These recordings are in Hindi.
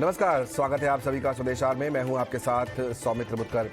नमस्कार, स्वागत है आप सभी का स्वदेशार में। मैं हूं आपके साथ सौमित्र बुटकर।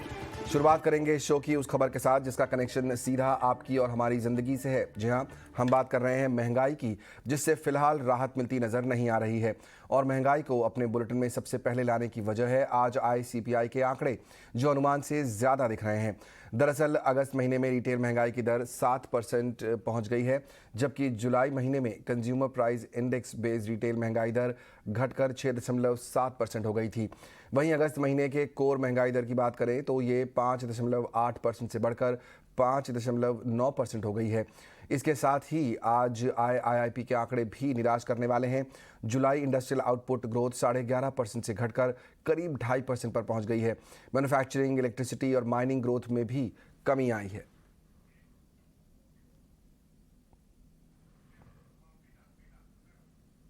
शुरुआत करेंगे शो की उस खबर के साथ जिसका कनेक्शन सीधा आपकी और हमारी ज़िंदगी से है। जी हां, हम बात कर रहे हैं महंगाई की, जिससे फिलहाल राहत मिलती नज़र नहीं आ रही है। और महंगाई को अपने बुलेटिन में सबसे पहले लाने की वजह है आज आए CPI के आंकड़े, जो अनुमान से ज़्यादा दिख रहे हैं। दरअसल अगस्त महीने में रिटेल महंगाई की दर 7% पहुंच गई है, जबकि जुलाई महीने में consumer price index based retail महंगाई दर घटकर 6.7% हो गई थी। वहीं अगस्त महीने के कोर महंगाई दर की बात करें तो ये 5.8% से बढ़कर 5.9% हो गई है। इसके साथ ही आज आए IIP के आंकड़े भी निराश करने वाले हैं। जुलाई इंडस्ट्रियल आउटपुट ग्रोथ 11.5% से घटकर करीब 2.5% पर पहुंच गई है। मैन्युफैक्चरिंग, इलेक्ट्रिसिटी और माइनिंग ग्रोथ में भी कमी आई है।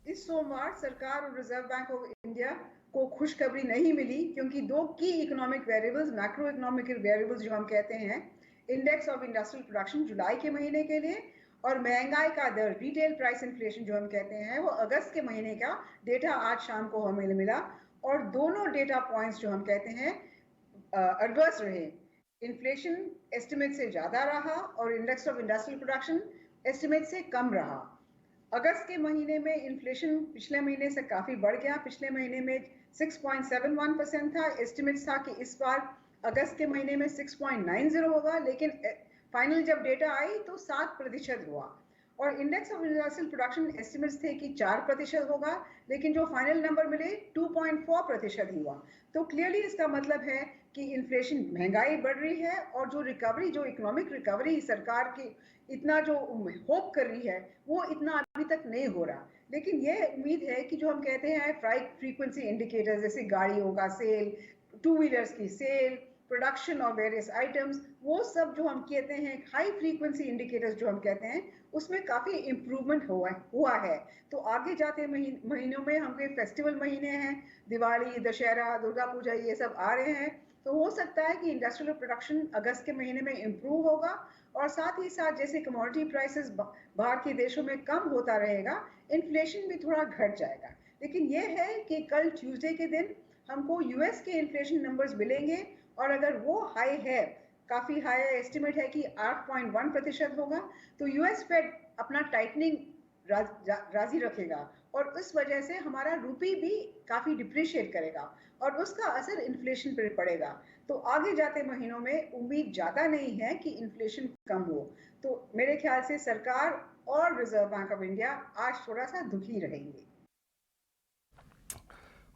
इस सोमवार सरकार और रिजर्व बैंक ऑफ इंडिया को खुशखबरी नहीं मिली, क्योंकि दो की economic variables, macro economic variables जो हम कहते हैं, इंडेक्स ऑफ इंडस्ट्रियल प्रोडक्शन जुलाई के महीने के लिए और महंगाई का दर, रिटेल प्राइस इन्फ्लेशन जो हम कहते हैं, वो अगस्त के महीने का डेटा आज शाम को हमें मिला। और दोनों डेटा पॉइंट्स जो हम कहते हैं एडवर्स रहे। इन्फ्लेशन एस्टिमेट से ज़्यादा रहा और index of industrial production estimate से कम रहा। अगस्त के महीने में इन्फ्लेशन पिछले महीने से काफ़ी बढ़ गया। पिछले महीने में 6.71% था। एस्टिमेट था कि इस बार अगस्त के महीने में 6.90 होगा, लेकिन फाइनल जब डेटा आई तो 7% हुआ। और index of industrial production estimates थे कि 4% होगा, लेकिन जो फाइनल नंबर मिले 2.4% ही हुआ। तो क्लियरली इसका मतलब है कि इन्फ्लेशन, महंगाई बढ़ रही है और जो रिकवरी, जो इकोनॉमिक रिकवरी सरकार की इतना जो होप कर रही है, वो इतना अभी तक नहीं हो रहा। लेकिन ये उम्मीद है कि जो हम कहते हैं फ्रीक्वेंसी इंडिकेटर्स, जैसे गाड़ियों का सेल, टू व्हीलर्स की sale, production of various items, वो सब जो हम कहते हैं हाई फ्रीक्वेंसी इंडिकेटर्स जो हम कहते हैं, उसमें काफ़ी इम्प्रूवमेंट हुआ है। तो आगे जाते महीनों में, हमके फेस्टिवल महीने हैं, दिवाली, दशहरा, दुर्गा पूजा, ये सब आ रहे हैं, तो हो सकता है कि इंडस्ट्रियल प्रोडक्शन अगस्त के महीने में इम्प्रूव होगा। और साथ ही साथ जैसे कमोडिटी प्राइसेस बाहर के देशों में कम होता रहेगा, इन्फ्लेशन भी थोड़ा घट जाएगा। लेकिन ये है कि कल ट्यूसडे के दिन हमको US के इन्फ्लेशन नंबर्स मिलेंगे, और अगर वो हाई है, काफ़ी हाई एस्टिमेट है कि 8.1% होगा, तो US फेड अपना टाइटनिंग राजी रखेगा और उस वजह से हमारा रुपी भी काफ़ी डिप्रिशिएट करेगा और उसका असर इन्फ्लेशन पर पड़ेगा। तो आगे जाते महीनों में उम्मीद ज़्यादा नहीं है कि इन्फ्लेशन कम हो। तो मेरे ख्याल से सरकार और रिजर्व बैंक ऑफ इंडिया आज थोड़ा सा दुखी रहेंगे।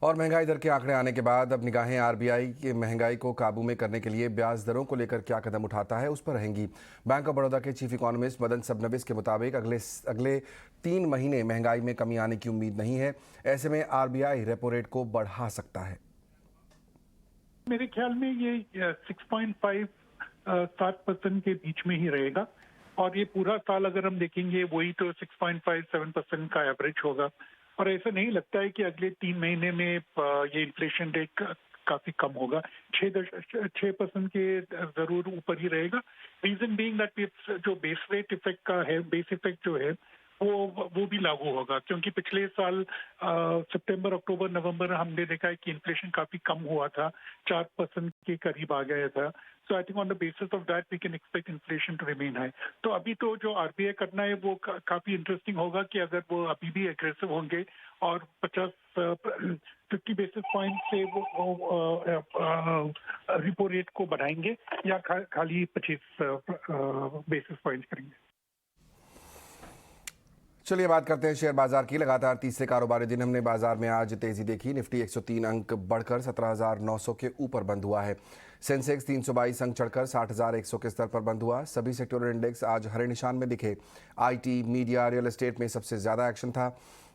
और महंगाई दर के आंकड़े आने के बाद अब निगाहें RBI की महंगाई को काबू में करने के लिए ब्याज दरों को लेकर क्या कदम उठाता है, उस पर रहेंगी। बैंक ऑफ बड़ौदा के चीफ इकोनॉमिस्ट मदन सबनविस के मुताबिक अगले 3 महीने महंगाई में कमी आने की उम्मीद नहीं है। ऐसे में RBI रेपो रेट को बढ़ा सकता है। मेरे ख्याल में ये 6.5-7% के बीच में ही रहेगा और ये पूरा साल अगर हम देखेंगे वही तो 6.57% का एवरेज होगा। और ऐसा नहीं लगता है कि अगले 3 महीने में ये इन्फ्लेशन रेट काफी कम होगा। 6% के जरूर ऊपर ही रहेगा। रीजन बीइंग दैट जो बेस रेट इफेक्ट का है, बेस इफेक्ट जो है वो भी लागू होगा, क्योंकि पिछले साल सितंबर, अक्टूबर, नवंबर हमने देखा है कि इन्फ्लेशन काफी कम हुआ था, 4% के करीब आ गया था। So I think on the basis of that we can expect inflation to remain high. तो अभी तो जो RBI करना है वो काफी इंटरेस्टिंग होगा कि अगर वो अभी भी एग्रेसिव होंगे और 50 बेसिस पॉइंट से वो रिपो रेट को बढ़ाएंगे या खाली 25 बेसिस पॉइंट करेंगे। चलिए बात करते हैं शेयर बाजार की। लगातार तीसरे कारोबारी दिन हमने बाजार में आज तेजी देखी। निफ्टी 103 अंक बढ़कर 17,900 के ऊपर बंद हुआ है। सेंसेक्स 322 अंक चढ़कर 60,100 के स्तर पर बंद हुआ। सभी सेक्टोरल इंडेक्स आज हरे निशान में दिखे। IT, मीडिया, रियल एस्टेट में सबसे ज्यादा एक्शन था।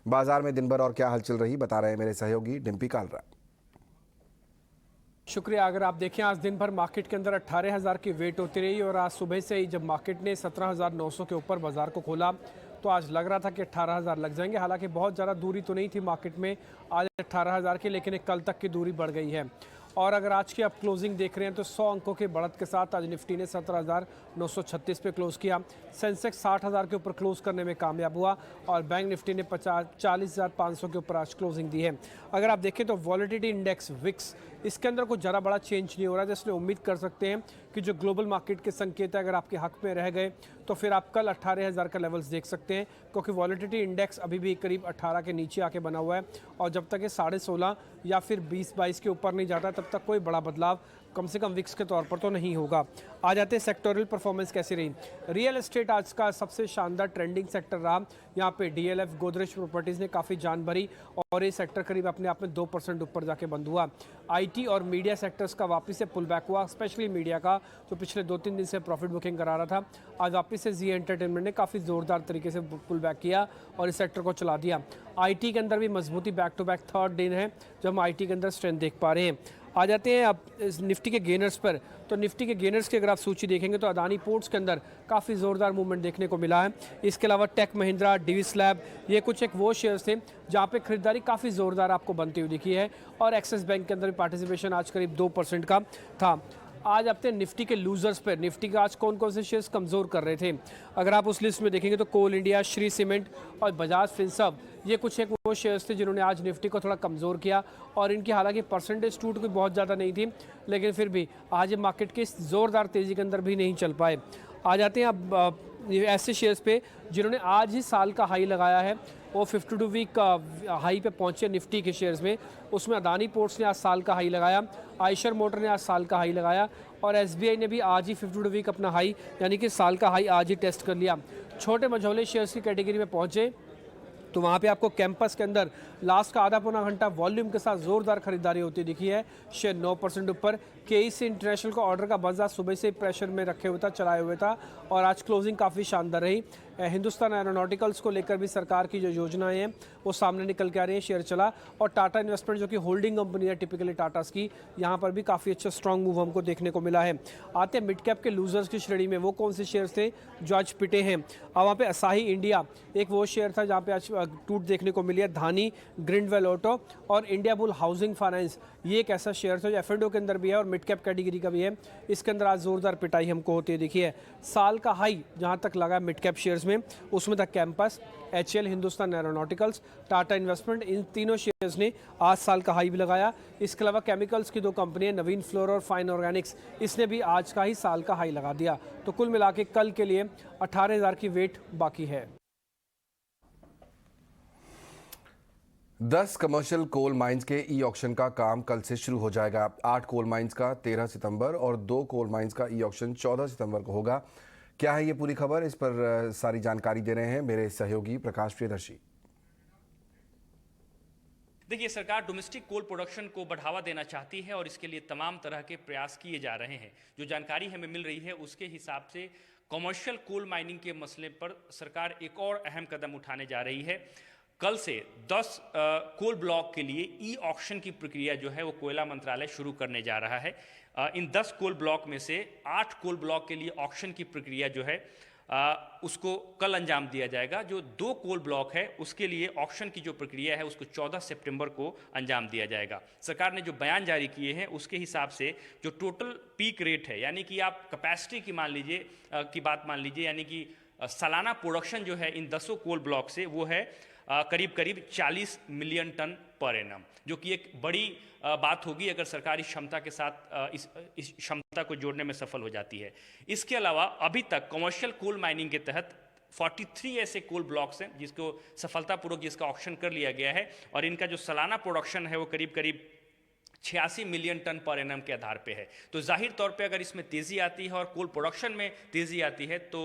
बाजार में दिन भर और क्या हलचल रही, बता रहे हैं मेरे सहयोगी डिम्पी कालरा। शुक्रिया। अगर आप देखें आज दिन भर मार्केट के अंदर 18,000 की वेट होती रही और आज सुबह से ही जब मार्केट ने 17,900 के ऊपर बाजार को खोला तो आज लग रहा था कि 18,000 लग जाएंगे। हालांकि बहुत ज़्यादा दूरी तो नहीं थी मार्केट में आज 18,000 की, लेकिन कल तक की दूरी बढ़ गई है। और अगर आज की आप क्लोजिंग देख रहे हैं तो 100 अंकों के बढ़त के साथ आज निफ्टी ने 17,936 पे क्लोज किया। सेंसेक्स 60,000 के ऊपर क्लोज करने में कामयाब हुआ और बैंक निफ्टी ने 40,500 के ऊपर आज क्लोजिंग दी है। अगर आप देखें तो वॉलेटिलिटी इंडेक्स विक्स, इसके अंदर कुछ ज़्यादा बड़ा चेंज नहीं हो रहा है, जिसमें उम्मीद कर सकते हैं कि जो ग्लोबल मार्केट के संकेत है अगर आपके हक में रह गए तो फिर आप कल 18,000 का लेवल्स देख सकते हैं, क्योंकि वॉलेटिलिटी इंडेक्स अभी भी करीब 18 के नीचे आके बना हुआ है और जब तक ये 16.5 या फिर 20-22 के ऊपर नहीं जाता तब तक कोई बड़ा बदलाव कम से कम विक्स के तौर पर तो नहीं होगा। आ जाते हैं सेक्टोरल परफॉर्मेंस कैसी रही। रियल एस्टेट आज का सबसे शानदार ट्रेंडिंग सेक्टर रहा। यहाँ पे डीएलएफ गोदरेज प्रॉपर्टीज़ ने काफ़ी जान भरी और ये सेक्टर करीब अपने आप में 2% ऊपर जाके बंद हुआ। आईटी और मीडिया सेक्टर्स का वापस से पुल बैक हुआ, स्पेशली मीडिया का जो पिछले 2-3 दिन से प्रॉफिट बुकिंग करा रहा था, आज वापस से जी एंटरटेनमेंट ने काफ़ी ज़ोरदार तरीके से पुल बैक किया और इस सेक्टर को चला दिया। आईटी के अंदर भी मजबूती, बैक टू बैक थर्ड दिन है जब हम आईटी के अंदर स्ट्रेंथ देख पा रहे हैं। आ जाते हैं अब इस निफ्टी के गेनर्स पर। तो निफ्टी के गेनर्स की अगर आप सूची देखेंगे तो अदानी पोर्ट्स के अंदर काफ़ी ज़ोरदार मूवमेंट देखने को मिला है। इसके अलावा टेक महिंद्रा, डिविस लैब, ये कुछ एक वो शेयर्स थे जहाँ पे खरीदारी काफ़ी ज़ोरदार आपको बनती हुई दिखी है और एक्सिस बैंक के अंदर भी पार्टिसिपेशन आज करीब 2% का था। आज आपने निफ्टी के लूजर्स पर, निफ्टी का आज कौन कौन से शेयर्स कमज़ोर कर रहे थे अगर आप उस लिस्ट में देखेंगे तो कोल इंडिया, श्री सीमेंट और बजाज फिनसर्व, ये कुछ एक वो शेयर्स थे जिन्होंने आज निफ्टी को थोड़ा कमज़ोर किया और इनकी हालांकि परसेंटेज टूट कोई बहुत ज़्यादा नहीं थी, लेकिन फिर भी आज ये मार्केट के इस ज़ोरदार तेज़ी के अंदर भी नहीं चल पाए। आ जाते हैं अब ऐसे शेयर्स पे जिन्होंने आज ही साल का हाई लगाया है, वो 52 वीक का हाई पे पहुंचे निफ्टी के शेयर्स में। उसमें अदानी पोर्ट्स ने आज साल का हाई लगाया, आयशर मोटर ने आज साल का हाई लगाया और एसबीआई ने भी आज ही 52 वीक अपना हाई यानी कि साल का हाई आज ही टेस्ट कर लिया। छोटे मझोले शेयर्स की कैटेगरी में पहुंचे तो वहाँ पे आपको कैंपस के अंदर लास्ट का आधा पौना घंटा वॉल्यूम के साथ ज़ोरदार खरीदारी होती दिखी है। शेयर 9% ऊपर। केईसी इंटरनेशनल का ऑर्डर का बजा सुबह से प्रेशर में रखे हुए था, चलाए हुए था और आज क्लोजिंग काफ़ी शानदार रही। हिंदुस्तान एरोनॉटिकल्स को लेकर भी सरकार की जो योजनाएं हैं वो सामने निकल के आ रही हैं, शेयर चला। और टाटा इन्वेस्टमेंट जो कि होल्डिंग कंपनी है टिपिकली टाटास की, यहाँ पर भी काफ़ी अच्छा स्ट्रॉन्ग मूव हमको देखने को मिला है। आते हैं मिड कैप के लूजर्स की श्रेणी में, वो कौन से शेयर्स थे जो आज पिटे हैं। अब वहाँ पे असाही इंडिया एक वो शेयर था जहाँ पे आज टूट देखने को मिली है। धानी, ग्रिंडवेल ऑटो और इंडिया बुल हाउसिंग फाइनेंस, ये एक ऐसा शेयर था जो एफ&ओ के अंदर भी है और मिड कैप कैटेगरी का भी है। इसके अंदर आज जोरदार पिटाई हमको होती है देखिए। साल का हाई जहां तक लगा मिड कैप शेयर्स में, उसमें था Campus, HL, Hindustan Aeronauticals, Tata investment, इन तीनों शेयर्स ने आज साल का हाई भी लगाया। इसके अलावा केमिकल्स की दो कंपनियां नवीन फ्लोर और फाइन ऑर्गेनिक्स, इसने भी आज का ही साल का हाई लगा दिया। तो कुल मिला के कल के लिए 18,000 की वेट बाकी है। 10 कमर्शियल कोल माइंस के ई ऑक्शन का काम कल से शुरू हो जाएगा। 8 कोल माइंस का 13 सितंबर और 2 कोल माइंस का ई ऑक्शन 14 सितंबर को होगा। क्या है ये पूरी खबर, इस पर सारी जानकारी दे रहे हैं मेरे सहयोगी प्रकाश प्रियदर्शी। देखिए, सरकार डोमेस्टिक कोल प्रोडक्शन को बढ़ावा देना चाहती है और इसके लिए तमाम तरह के प्रयास किए जा रहे हैं। जो जानकारी हमें मिल रही है उसके हिसाब से कमर्शियल कोल माइनिंग के मसले पर सरकार एक और अहम कदम उठाने जा रही है। कल से 10 कोल ब्लॉक के लिए ई ऑक्शन की प्रक्रिया जो है वो कोयला मंत्रालय शुरू करने जा रहा है। इन 10 कोल ब्लॉक में से 8 कोल ब्लॉक के लिए ऑक्शन की प्रक्रिया जो है उसको कल अंजाम दिया जाएगा। जो 2 कोल ब्लॉक है उसके लिए ऑक्शन की जो प्रक्रिया है उसको 14 सितंबर को अंजाम दिया जाएगा। सरकार ने जो बयान जारी किए हैं उसके हिसाब से जो टोटल पीक रेट है, यानी कि आप कैपेसिटी की बात मान लीजिए, यानी कि सालाना प्रोडक्शन जो है इन 10 कोल ब्लॉक से वो है करीब 40 मिलियन टन पर एनम, जो कि एक बड़ी बात होगी अगर सरकार इस क्षमता के साथ इस क्षमता को जोड़ने में सफल हो जाती है। इसके अलावा अभी तक कमर्शियल कोल माइनिंग के तहत 43 ऐसे कोल ब्लॉक्स हैं जिसको सफलतापूर्वक जिसका ऑक्शन कर लिया गया है और इनका जो सालाना प्रोडक्शन है वो करीब 86 मिलियन टन पर एनम के आधार पे है। तो जाहिर तौर पे अगर इसमें तेज़ी आती है और कोल प्रोडक्शन में तेज़ी आती है तो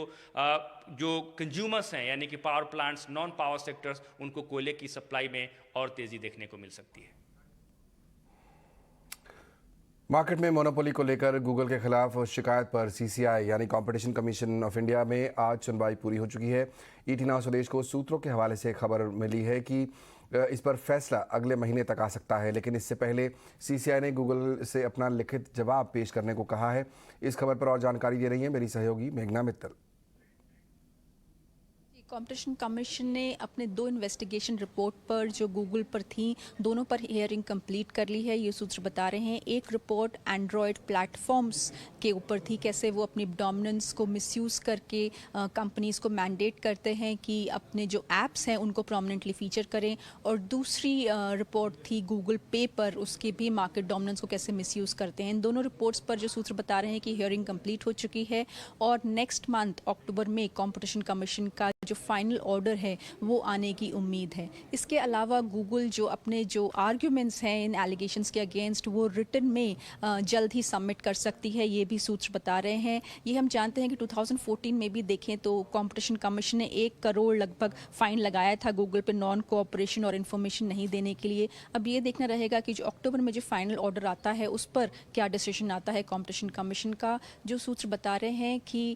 जो कंज्यूमर्स हैं यानी कि power plants, non power sectors, उनको कोयले की सप्लाई में और तेज़ी देखने को मिल सकती है। मार्केट में मोनोपोली को लेकर गूगल के खिलाफ शिकायत पर सीसीआई यानी कंपटीशन कमीशन ऑफ इंडिया में आज सुनवाई पूरी हो चुकी है। ईटी नाउ स्वदेश को सूत्रों के हवाले से खबर मिली है कि इस पर फैसला अगले महीने तक आ सकता है, लेकिन इससे पहले सीसीआई ने गूगल से अपना लिखित जवाब पेश करने को कहा है। इस खबर पर और जानकारी दे रही है मेरी सहयोगी मेघना मित्तल। कॉम्पिटिशन कमीशन ने अपने 2 इन्वेस्टिगेशन रिपोर्ट पर जो गूगल पर थी, दोनों पर हियरिंग कंप्लीट कर ली है, ये सूत्र बता रहे हैं। एक रिपोर्ट एंड्रॉयड प्लेटफॉर्म्स के ऊपर थी, कैसे वो अपनी डोमिनेंस को मिसयूज़ करके कंपनीज़ को मैंडेट करते हैं कि अपने जो ऐप्स हैं उनको प्रोमिनेंटली फीचर करें। और दूसरी रिपोर्ट थी गूगल पे पर, उसके भी मार्केट डोमिनेंस को कैसे मिसयूज़ करते हैं। इन दोनों रिपोर्ट्स पर जो सूत्र बता रहे हैं कि हियरिंग कंप्लीट हो चुकी है और नेक्स्ट मंथ अक्टूबर में कॉम्पिटिशन कमीशन का जो फाइनल ऑर्डर है वो आने की उम्मीद है। इसके अलावा गूगल जो अपने जो आर्ग्यूमेंट्स हैं इन एलिगेशंस के अगेंस्ट, वो रिटन में जल्द ही सबमिट कर सकती है, ये भी सूत्र बता रहे हैं। ये हम जानते हैं कि 2014 में भी देखें तो कॉम्पिटिशन कमीशन ने 1 करोड़ लगभग फाइन लगाया था गूगल पे नॉन कोऑपरेशन और इन्फॉर्मेशन नहीं देने के लिए। अब ये देखना रहेगा कि जो अक्टूबर में जो फाइनल ऑर्डर आता है उस पर क्या डिसीजन आता है कॉम्पिटिशन कमीशन का। जो सूत्र बता रहे हैं कि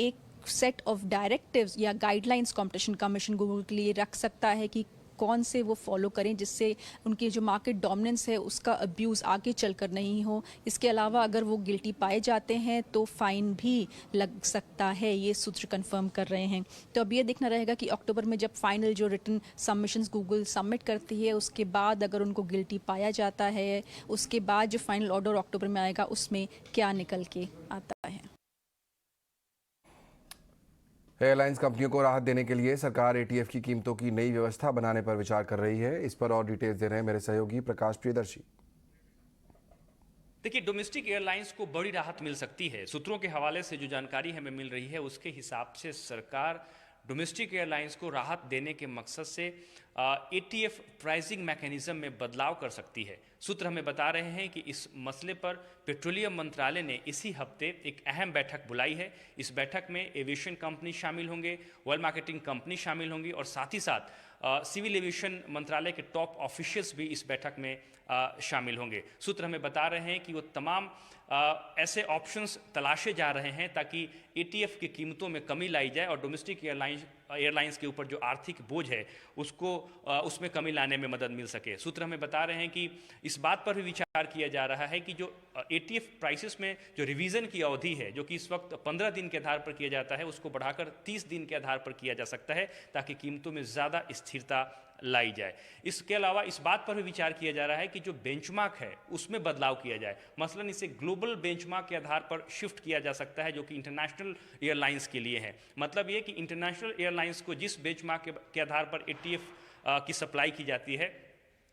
एक सेट ऑफ डायरेक्टिव्स या गाइडलाइंस कॉम्पिटिशन कमीशन गूगल के लिए रख सकता है कि कौन से वो फॉलो करें, जिससे उनकी जो मार्केट डोमिनेंस है उसका अब्यूज़ आगे चलकर नहीं हो। इसके अलावा अगर वो गिल्टी पाए जाते हैं तो फ़ाइन भी लग सकता है, ये सूत्र कंफर्म कर रहे हैं। तो अब ये देखना रहेगा कि अक्टूबर में जब फाइनल जो रिटन सबमिशंस गूगल सबमिट करती है उसके बाद अगर उनको गिल्टी पाया जाता है, उसके बाद जो फाइनल ऑर्डर अक्टूबर में आएगा उसमें क्या निकल के आता है। एयरलाइंस कंपनियों को राहत देने के लिए सरकार एटीएफ की कीमतों की नई व्यवस्था बनाने पर विचार कर रही है। इस पर और डिटेल्स दे रहे हैं मेरे सहयोगी प्रकाश प्रियदर्शी। देखिए, डोमेस्टिक एयरलाइंस को बड़ी राहत मिल सकती है। सूत्रों के हवाले से जो जानकारी हमें मिल रही है उसके हिसाब से सरकार डोमेस्टिक एयरलाइंस को राहत देने के मकसद से एटीएफ प्राइसिंग मैकेनिज्म में बदलाव कर सकती है। सूत्र हमें बता रहे हैं कि इस मसले पर पेट्रोलियम मंत्रालय ने इसी हफ्ते एक अहम बैठक बुलाई है। इस बैठक में एविएशन कंपनी शामिल होंगे, ऑयल मार्केटिंग कंपनी शामिल होंगी और साथ ही साथ सिविल एविएशन मंत्रालय के टॉप ऑफिशियल्स भी इस बैठक में शामिल होंगे। सूत्र हमें बता रहे हैं कि वो तमाम ऐसे ऑप्शंस तलाशे जा रहे हैं ताकि एटीएफ की कीमतों में कमी लाई जाए और डोमेस्टिक एयरलाइंस के ऊपर जो आर्थिक बोझ है उसको उसमें कमी लाने में मदद मिल सके। सूत्र हमें बता रहे हैं कि इस बात पर भी विचार किया जा रहा है कि जो एटीएफ प्राइसेस में जो रिवीजन की अवधि है, जो कि इस वक्त 15 दिन के आधार पर किया जाता है, उसको बढ़ाकर 30 दिन के आधार पर किया जा सकता है ताकि कीमतों में ज़्यादा स्थिरता लाई जाए। इसके अलावा इस बात पर भी विचार किया जा रहा है कि जो बेंचमार्क है उसमें बदलाव किया जाए। मसलन इसे ग्लोबल बेंचमार्क के आधार पर शिफ्ट किया जा सकता है जो कि इंटरनेशनल एयरलाइंस के लिए है। मतलब ये कि इंटरनेशनल एयरलाइंस को जिस बेंचमार्क के आधार पर एटीएफ की सप्लाई की जाती है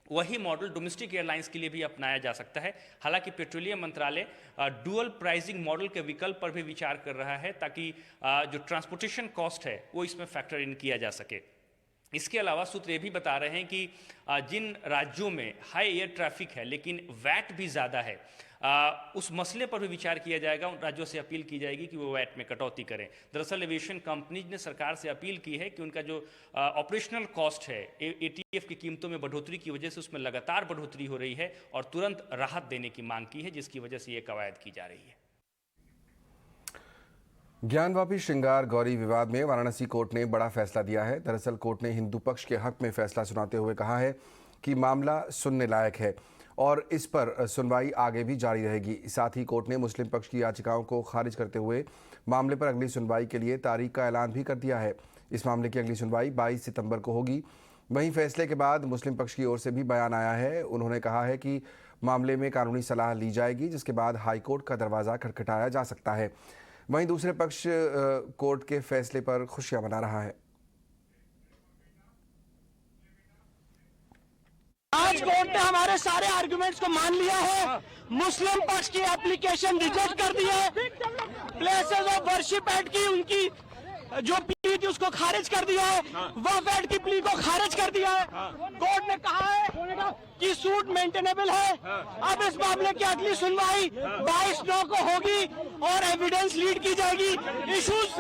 वही मॉडल डोमेस्टिक एयरलाइंस के लिए भी अपनाया जा सकता है। हालांकि पेट्रोलियम मंत्रालय डुअल प्राइसिंग मॉडल के विकल्प पर भी विचार कर रहा है ताकि जो ट्रांसपोर्टेशन कॉस्ट है वो इसमें फैक्टर इन किया जा सके। इसके अलावा सूत्र ये भी बता रहे हैं कि जिन राज्यों में हाई एयर ट्रैफिक है लेकिन वैट भी ज़्यादा है, उस मसले पर भी विचार किया जाएगा। उन राज्यों से अपील की जाएगी कि वो वैट में कटौती करें। दरअसल एविएशन कंपनीज ने सरकार से अपील की है कि उनका जो ऑपरेशनल कॉस्ट है एटीएफ की कीमतों में बढ़ोतरी की वजह से उसमें लगातार बढ़ोतरी हो रही है और तुरंत राहत देने की मांग की है, जिसकी वजह से ये कवायद की जा रही है। ज्ञानवापी श्रृंगार गौरी विवाद में वाराणसी कोर्ट ने बड़ा फैसला दिया है। दरअसल कोर्ट ने हिंदू पक्ष के हक में फैसला सुनाते हुए कहा है कि मामला सुनने लायक है और इस पर सुनवाई आगे भी जारी रहेगी। साथ ही कोर्ट ने मुस्लिम पक्ष की याचिकाओं को खारिज करते हुए मामले पर अगली सुनवाई के लिए तारीख का ऐलान भी कर दिया है। इस मामले की अगली सुनवाई 22 सितंबर को होगी। वहीं फैसले के बाद मुस्लिम पक्ष की ओर से भी बयान आया है। उन्होंने कहा है कि मामले में कानूनी सलाह ली जाएगी, जिसके बाद हाईकोर्ट का दरवाज़ा खटखटाया जा सकता है। वहीं दूसरे पक्ष कोर्ट के फैसले पर खुशियां मना रहा है। आज कोर्ट ने हमारे सारे आर्गुमेंट्स को मान लिया है। मुस्लिम पक्ष की एप्लीकेशन रिजेक्ट कर दी है। प्लेसेस ऑफ वर्शिप एक्ट की उनकी जो प्ली थी उसको खारिज कर दिया है। वक्फ एक्ट की प्ली को खारिज कर दिया है। कोर्ट ने कहा है कि सूट मेंटेनेबल है। अब इस मामले की अगली सुनवाई 22/9 को होगी और एविडेंस लीड की जाएगी। इशूज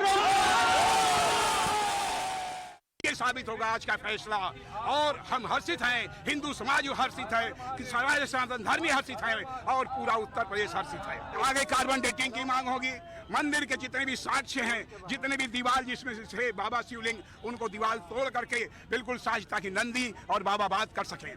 ये साबित होगा आज का फैसला और हम हर्षित हैं, हिंदू समाज हर्षित है, कि समाज सनातन धर्म हर्षित है और पूरा उत्तर प्रदेश हर्षित है। आगे कार्बन डेटिंग की मांग होगी। मंदिर के जितने भी साक्ष्य हैं, जितने भी दीवार जिसमें से बाबा शिवलिंग, उनको दीवार तोड़ करके बिल्कुल साझ ताकि नंदी और बाबा बात कर सकें।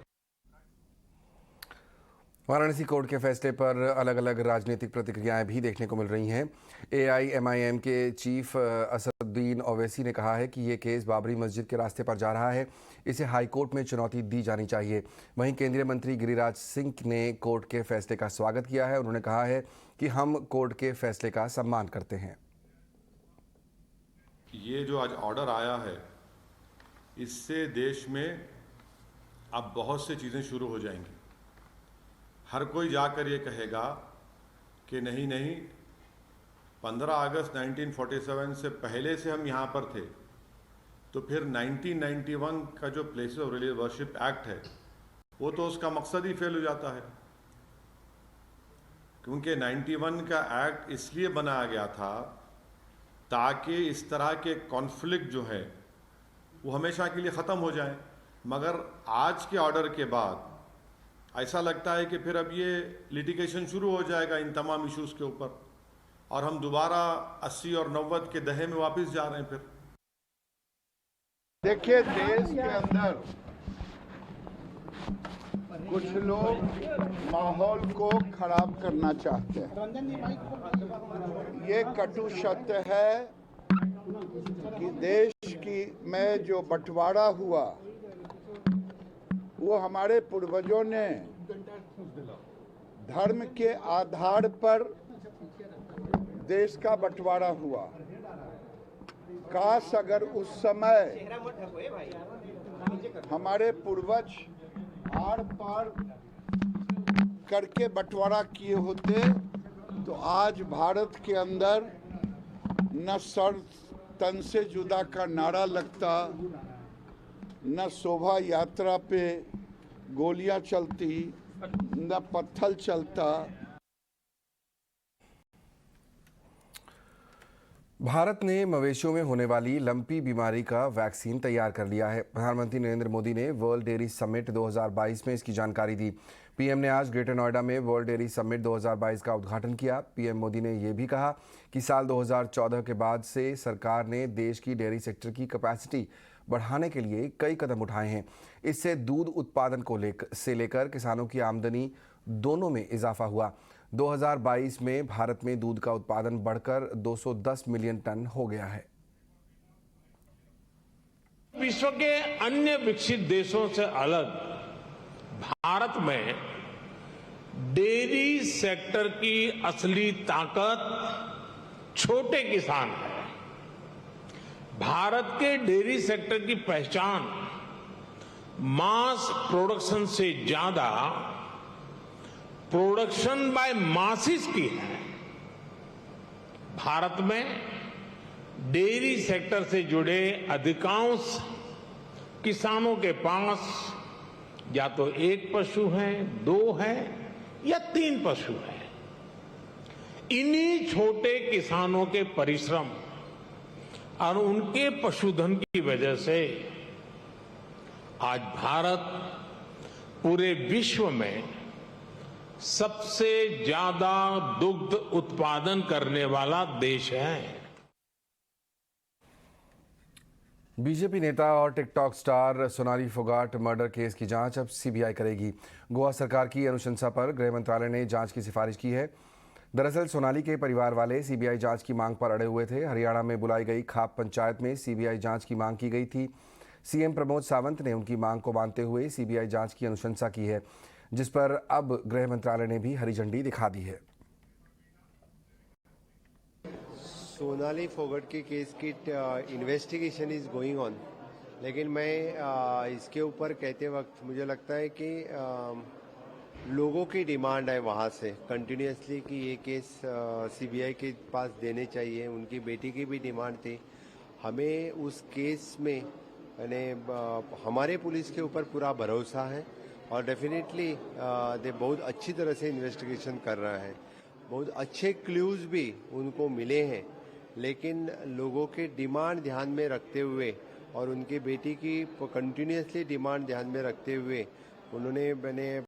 वाराणसी कोर्ट के फैसले पर अलग अलग राजनीतिक प्रतिक्रियाएं भी देखने को मिल रही हैं। AIMIM के चीफ असदुद्दीन ओवैसी ने कहा है कि ये केस बाबरी मस्जिद के रास्ते पर जा रहा है, इसे हाई कोर्ट में चुनौती दी जानी चाहिए। वहीं केंद्रीय मंत्री गिरिराज सिंह ने कोर्ट के फैसले का स्वागत किया है। उन्होंने कहा है कि हम कोर्ट के फैसले का सम्मान करते हैं। ये जो आज ऑर्डर आया है, इससे देश में अब बहुत सी चीज़ें शुरू हो जाएंगी। हर कोई जाकर ये कहेगा कि नहीं 15 अगस्त 1947 से पहले से हम यहाँ पर थे, तो फिर 1991 का जो places of religious worship act है, वो तो उसका मकसद ही फेल हो जाता है। क्योंकि 91 का एक्ट इसलिए बनाया गया था ताकि इस तरह के कॉन्फ्लिक्ट जो है वो हमेशा के लिए ख़त्म हो जाए। मगर आज के ऑर्डर के बाद ऐसा लगता है कि फिर अब ये लिटिगेशन शुरू हो जाएगा इन तमाम इश्यूज़ के ऊपर, और हम दोबारा 80 और 90 के दहे में वापस जा रहे हैं। फिर देखिए, देश के अंदर कुछ लोग माहौल को खराब करना चाहते हैं। ये कटु सत्य है कि देश में जो बंटवारा हुआ वो हमारे पूर्वजों ने धर्म के आधार पर देश का बंटवारा हुआ। काश अगर उस समय हमारे पूर्वज आर पार करके बंटवारा किए होते तो आज भारत के अंदर न सर तन से जुदा का नारा लगता, न शोभा यात्रा पे गोलियां चलती, न पत्थर चलता। भारत ने मवेशियों में होने वाली लंपी बीमारी का वैक्सीन तैयार कर लिया है। प्रधानमंत्री नरेंद्र मोदी ने वर्ल्ड डेयरी समिट 2022 में इसकी जानकारी दी। पीएम ने आज ग्रेटर नोएडा में वर्ल्ड डेयरी समिट 2022 का उद्घाटन किया। पीएम मोदी ने यह भी कहा कि साल 2014 के बाद से सरकार ने देश की डेयरी सेक्टर की कैपेसिटी बढ़ाने के लिए कई कदम उठाए हैं। इससे दूध उत्पादन को लेकर किसानों की आमदनी दोनों में इजाफा हुआ। 2022 में भारत में दूध का उत्पादन बढ़कर 210 मिलियन टन हो गया है। विश्व के अन्य विकसित देशों से अलग भारत में डेयरी सेक्टर की असली ताकत छोटे किसान है। भारत के डेयरी सेक्टर की पहचान मास प्रोडक्शन से ज्यादा प्रोडक्शन बाय मासिस की है। भारत में डेयरी सेक्टर से जुड़े अधिकांश किसानों के पास या तो एक पशु है, 2 है या 3 पशु है। इन्हीं छोटे किसानों के परिश्रम और उनके पशुधन की वजह से आज भारत पूरे विश्व में सबसे ज्यादा दुग्ध उत्पादन करने वाला देश है। बीजेपी नेता और TikTok star Sonali Phogat murder case की जांच अब सीबीआई करेगी। गोवा सरकार की अनुशंसा पर गृह मंत्रालय ने जांच की सिफारिश की है। दरअसल सोनाली के परिवार वाले सीबीआई जांच की मांग पर अड़े हुए थे। हरियाणा में बुलाई गई खाप पंचायत में सीबीआई जांच की मांग की गई थी। सीएम प्रमोद सावंत ने उनकी मांग को मानते हुए सीबीआई जांच की अनुशंसा की है, जिस पर अब गृह मंत्रालय ने भी हरी झंडी दिखा दी है। सोनाली फोगाट के केस की इन्वेस्टिगेशन इज गोइंग ऑन, लेकिन मैं इसके ऊपर कहते वक्त मुझे लगता है कि लोगों की डिमांड है वहाँ से कंटिन्यूसली कि ये केस सीबीआई के पास देने चाहिए। उनकी बेटी की भी डिमांड थी। हमें उस केस में हमारे पुलिस के ऊपर पूरा भरोसा है और डेफिनेटली दे बहुत अच्छी तरह से इन्वेस्टिगेशन कर रहा है। बहुत अच्छे क्लूज भी उनको मिले हैं, लेकिन लोगों के डिमांड ध्यान में रखते हुए और उनकी बेटी की कंटिन्यूसली डिमांड ध्यान में रखते हुए मैंने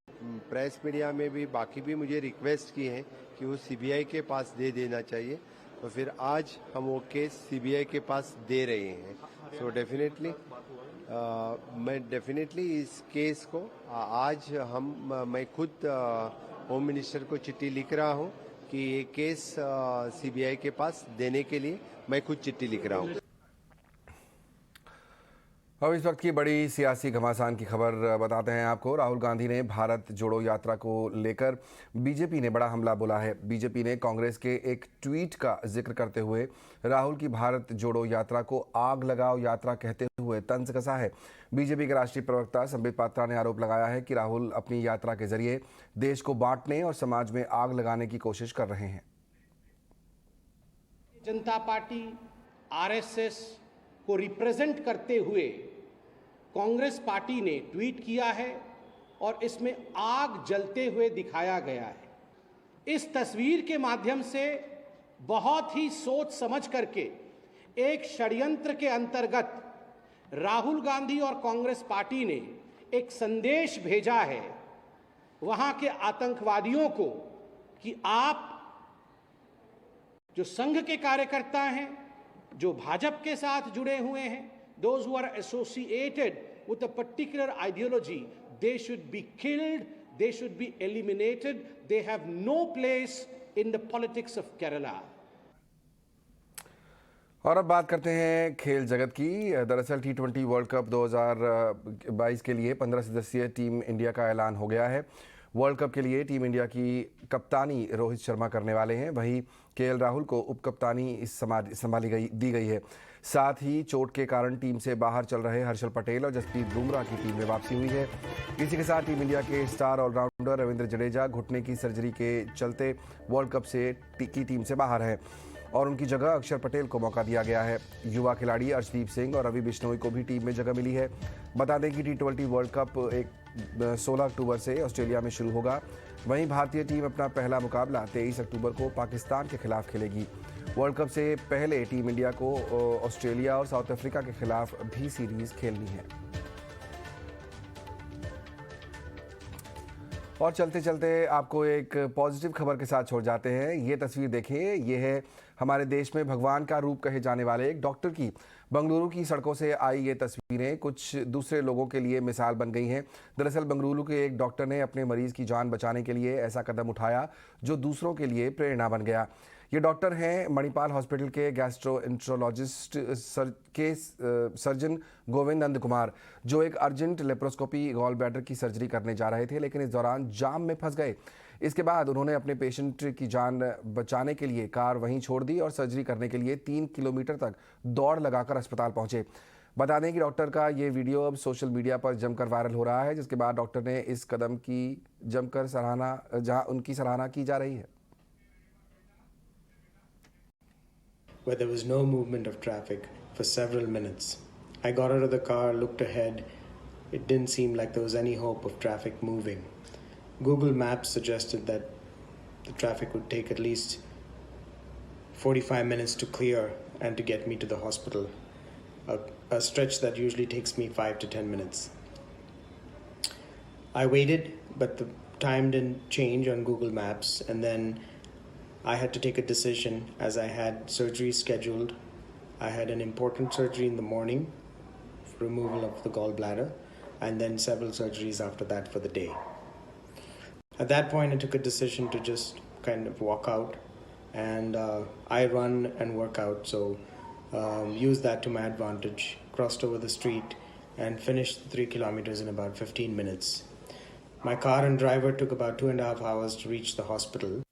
प्रेस मीडिया में भी बाकी भी मुझे रिक्वेस्ट की है कि वो सीबीआई के पास दे देना चाहिए। तो फिर आज हम वो केस सीबीआई के पास दे रहे हैं। सो डेफिनेटली मैं इस केस को आज मैं खुद होम मिनिस्टर को चिट्ठी लिख रहा हूं कि ये केस सीबीआई के पास देने के लिए मैं खुद चिट्ठी लिख रहा हूं। अब इस वक्त की बड़ी सियासी घमासान की खबर बताते हैं आपको। राहुल गांधी ने भारत जोड़ो यात्रा को लेकर बीजेपी ने बड़ा हमला बोला है। बीजेपी ने कांग्रेस के एक ट्वीट का जिक्र करते हुए राहुल की भारत जोड़ो यात्रा को आग लगाओ यात्रा कहते हुए तंज कसा है। बीजेपी के राष्ट्रीय प्रवक्ता संबित पात्रा ने आरोप लगाया है कि राहुल अपनी यात्रा के जरिए देश को बांटने और समाज में आग लगाने की कोशिश कर रहे हैं। जनता पार्टी आरएसएस को रिप्रेजेंट करते हुए कांग्रेस पार्टी ने ट्वीट किया है और इसमें आग जलते हुए दिखाया गया है। इस तस्वीर के माध्यम से बहुत ही सोच समझ करके एक षड्यंत्र के अंतर्गत राहुल गांधी और कांग्रेस पार्टी ने एक संदेश भेजा है वहां के आतंकवादियों को कि आप जो संघ के कार्यकर्ता हैं, जो भाजपा के साथ जुड़े हुए हैं, those who are associated with a particular ideology, they should be killed, they should be eliminated, they have no place in the politics of Kerala. और अब बात करते हैं खेल जगत की। दरअसल T20 वर्ल्ड कप 2022 के लिए 15 सदस्यीय टीम इंडिया का ऐलान हो गया है। वर्ल्ड कप के लिए टीम इंडिया की कप्तानी रोहित शर्मा करने वाले हैं। वहीं केएल राहुल को उप कप्तानी दी गई है। साथ ही चोट के कारण टीम से बाहर चल रहे हर्षल पटेल और जसप्रीत बुमराह की टीम में वापसी हुई है। इसी के साथ टीम इंडिया के स्टार ऑलराउंडर रविंद्र जडेजा घुटने की सर्जरी के चलते वर्ल्ड कप की टीम से बाहर हैं और उनकी जगह अक्षर पटेल को मौका दिया गया है। युवा खिलाड़ी अर्शदीप सिंह और रवि बिश्नोई को भी टीम में जगह मिली है। बता दें कि T20 वर्ल्ड कप 16 अक्टूबर से ऑस्ट्रेलिया में शुरू होगा। वहीं भारतीय टीम अपना पहला मुकाबला 23 अक्टूबर को पाकिस्तान के खिलाफ खेलेगी। वर्ल्ड कप से पहले टीम इंडिया को ऑस्ट्रेलिया और साउथ अफ्रीका के खिलाफ भी सीरीज खेलनी है। और चलते चलते आपको एक पॉजिटिव खबर के साथ छोड़ जाते हैं। ये तस्वीर देखिए, ये है हमारे देश में भगवान का रूप कहे जाने वाले एक डॉक्टर की। बंगलुरु की सड़कों से आई ये तस्वीरें कुछ दूसरे लोगों के लिए मिसाल बन गई हैं। दरअसल बंगलुरु के एक डॉक्टर ने अपने मरीज की जान बचाने के लिए ऐसा कदम उठाया जो दूसरों के लिए प्रेरणा बन गया। ये डॉक्टर हैं मणिपाल हॉस्पिटल के गैस्ट्रोएंट्रोलॉजिस्ट के सर्जन गोविंद नंद कुमार, जो एक अर्जेंट लेप्रोस्कोपी गॉल ब्लैडर की सर्जरी करने जा रहे थे, लेकिन इस दौरान जाम में फंस गए। इसके बाद उन्होंने अपने पेशेंट की जान बचाने के लिए कार वहीं छोड़ दी और सर्जरी करने के लिए 3 किलोमीटर तक दौड़ लगाकर अस्पताल पहुंचे। बता दें कि डॉक्टर का ये वीडियो अब सोशल मीडिया पर जमकर वायरल हो रहा है, जिसके बाद डॉक्टर ने इस कदम की जमकर उनकी सराहना की जा रही है। Where there was no movement of traffic for several minutes. I got out of the car, looked ahead. It didn't seem like there was any hope of traffic moving. Google Maps suggested that the traffic would take at least 45 minutes to clear and to get me to the hospital, a stretch that usually takes me 5 to 10 minutes. I waited, but the time didn't change on Google Maps, and then I had to take a decision as I had surgery scheduled. I had an important surgery in the morning, removal of the gallbladder, and then several surgeries after that for the day. At that point, I took a decision to just kind of walk out, and I run and work out, so used that to my advantage, crossed over the street, and finished 3 kilometers in about 15 minutes. My car and driver took about 2.5 hours to reach the hospital.